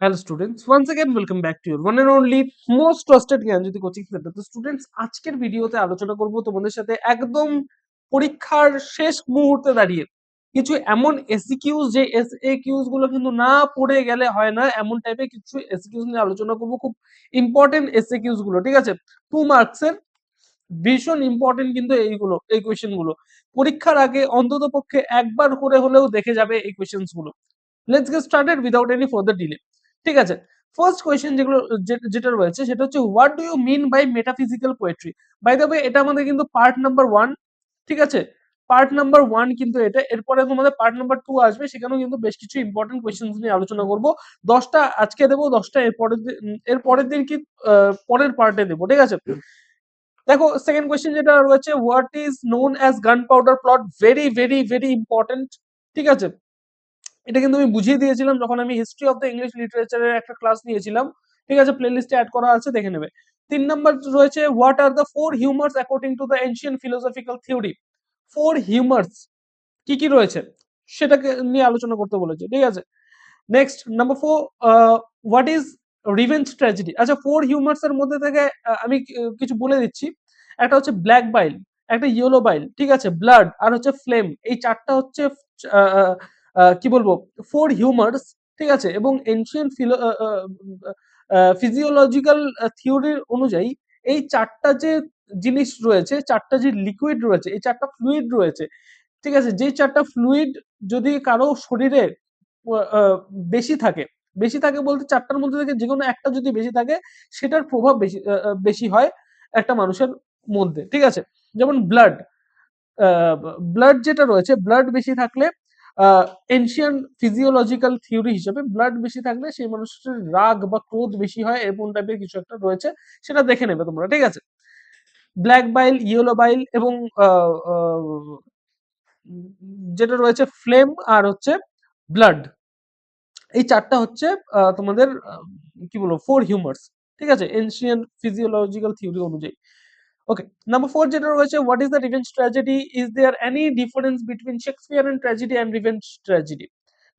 Hello students, once again welcome back to your one and only most trusted Gyanjyoti coaching centre. তো students, আজকের ভিডিওতে আলোচনা করব তোমাদের সাথে একদম পরীক্ষার শেষ মুহূর্তে দাঁড়িয়ে কিছু এমন এসিকিউজ, যে এসএকিউজ গুলো কিন্তু না পড়ে গেলে হয় না, এমন টাইপের কিছু এসিকিউজ নিয়ে আলোচনা করব। খুব ইম্পর্টেন্ট এসএকিউজ গুলো, ঠিক আছে? 2 মার্কসের ভীষণ ইম্পর্টেন্ট কিন্তু এইগুলো, এই কোয়েশ্চেন গুলো পরীক্ষার আগে অন্তত পক্ষে একবার করে হলেও দেখে যাবে এই কোয়েশ্চেন্স গুলো। Let's get started without any further delay. ঠিক আছে, ফার্স্ট কোয়েশ্চেন যেটা রয়েছে সেটা হচ্ছে, what do you mean by metaphysical poetry? By the way, এটা আমাদের কিন্তু পার্ট নাম্বার 1, ঠিক আছে? পার্ট নাম্বার 1 কিন্তু এটা। এরপরে তোমাদের পার্ট নাম্বার 2 আসবে, সেখানেও কিন্তু বেশ কিছু ইম্পর্টেন্ট কোয়েশ্চেন্স নিয়ে আলোচনা করব। 10টা আজকে দেবো, 10টা এর পরের দিন কি পরের পার্টে দেবো, ঠিক আছে? দেখো, সেকেন্ড কোয়েশ্চেন যেটা রয়েছে, হোয়াট ইজ নোন অ্যাজ গান powder plot? Very very very important, ঠিক আছে? এটা কিন্তু আমি বুঝিয়ে দিয়েছিলাম যখন আমি হিস্ট্রি অফ দ্য ইংলিশ লিটারেচারের একটা ক্লাস নিয়েছিলাম, ঠিক আছে? প্লেলিস্টে অ্যাড করা আছে, দেখে নেবে। 3 নাম্বার রয়েছে, what are the 4 humours according to the ancient philosophical theory? 4 humours কি কি রয়েছে সেটাকে নিয়ে আলোচনা করতে বলেছে, ঠিক আছে? Next number 4, what is revenge tragedy? আচ্ছা, 4 হিউমার্স এর মধ্যে থেকে আমি কিছু বলে দিচ্ছি। একটা হচ্ছে ব্ল্যাক বাইল, একটা ইয়েলো বাইল, ঠিক আছে, ব্লাড, আর হচ্ছে ফ্লেম। এই চারটা হচ্ছে কি বলবো, 4 হিউমার্স, ঠিক আছে? এবং এনশিয়েন্ট ফিজিওলজিক্যাল থিওরির অনুযায়ী এই চারটা যে জিনিস রয়েছে, চারটা যে লিকুইড রয়েছে, এই চারটা ফ্লুইড রয়েছে, ঠিক আছে? যে চারটা ফ্লুইড যদি কারো শরীরে আহ, বেশি থাকে, বেশি থাকে বলতে চারটার মধ্যে থেকে যে কোনো একটা যদি বেশি থাকে, সেটার প্রভাব বেশি হয় একটা মানুষের মধ্যে, ঠিক আছে? যেমন ব্লাড, ব্লাড যেটা রয়েছে, ব্লাড বেশি থাকলে এনশিয়ান ফিজিওলজিক্যাল থিওরি হিসেবে ব্লাড বেশি থাকলে সেই মানুষের রাগ বা ক্রোধ বেশি হয়, এরকম টাইপের কিছু একটা রয়েছে, সেটা দেখে নেবে তোমরা, ঠিক আছে? ব্ল্যাক বাইল, ইয়েলো বাইল এবং আহ, আহ, যেটা রয়েছে ফ্লেম আর হচ্ছে ব্লাড, এই চারটা হচ্ছে তোমাদের কি বলবো, 4 হিউমার্স, ঠিক আছে, এনশিয়ান ফিজিওলজিক্যাল থিওরি অনুযায়ী। ওকে, নাম্বার 4 যেটা রয়েছে, what is the revenge tragedy? Is there any difference between Shakespeare and tragedy and revenge tragedy?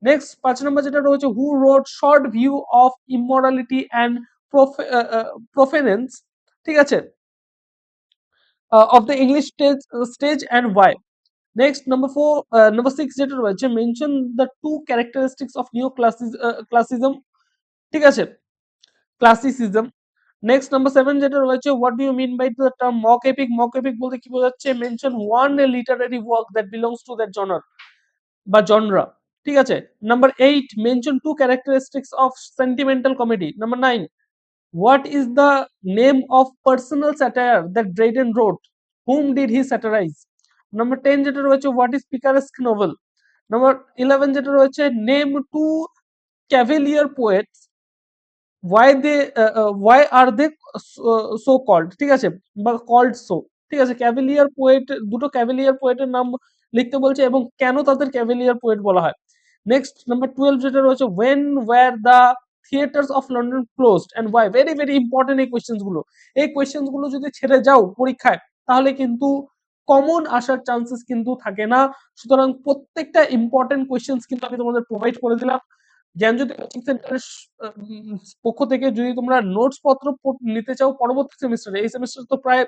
Next 5 number যেটা রয়েছে, who wrote short view of immorality and profaneness, ঠিক আছে, of the English stage and why? Next number 6 যেটা রয়েছে, mention the two characteristics of neo classicism, ঠিক আছে, classicism. Next number 7 যেটা রয়েছে, what do you mean by the term mock epic? Mock epic বলতে কি বোঝাচ্ছে? Mention one literary work that belongs to that genre বা জনরা, ঠিক আছে? Number 8, mention two characteristics of sentimental comedy. Number 9, what is the name of personal satire that Dryden wrote? Whom did he satirize? Number 10 যেটা রয়েছে, what is picaresque novel? Number 11 যেটা রয়েছে, name two cavalier poets, why are they so called, ঠিক আছে, বা called so, ঠিক আছে? Cavalier poet, দুটো ক্যাভেলিয়ার পোয়েটের নাম লিখতে বলছে এবং কেন তাদের ক্যাভেলিয়ার পোয়েট বলা হয়। নেক্সট নাম্বার 12 যেটা রয়েছে, when were the theaters of London closed and why? Very very important এই কোয়েশ্চেন্স গুলো। এই কোয়েশ্চেন্স গুলো যদি ছেড়ে যাও পরীক্ষায়, তাহলে কিন্তু কমন আসার চান্সেস কিন্তু থাকে না। সুতরাং প্রত্যেকটা ইম্পর্টেন্ট কোয়েশ্চেন্স কিন্তু আমি তোমাদের প্রোভাইড করে দিলাম। জ্ঞানজ্যোতি কোচিং সেন্টারের পক্ষ থেকে যদি তোমরা নোটস পত্র নিতে চাও পরবর্তী সেমিস্টারে, এই সেমিস্টার তো প্রায়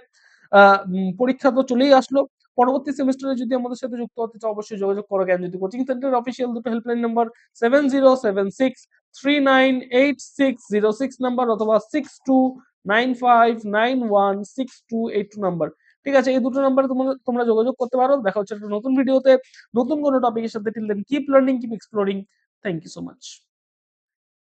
পরীক্ষা তো চলেই আসলো, পরবর্তী সেমিস্টারে যদি আমাদের সাথে যুক্ত হতে চাও অবশ্যই যোগাযোগ করো জ্ঞানজ্যোতি কোচিং সেন্টার অফিসিয়াল দুটো হেল্পলাইন নাম্বার 7076398606 নাম্বার অথবা 6295916282 নাম্বার, ঠিক আছে? এই দুটো নাম্বারে তোমরা যোগাযোগ করতে পারো। দেখা হচ্ছে একটা নতুন ভিডিওতে নতুন কোনো টপিকের সাথে। Till then keep learning, keep exploring. Thank you so much.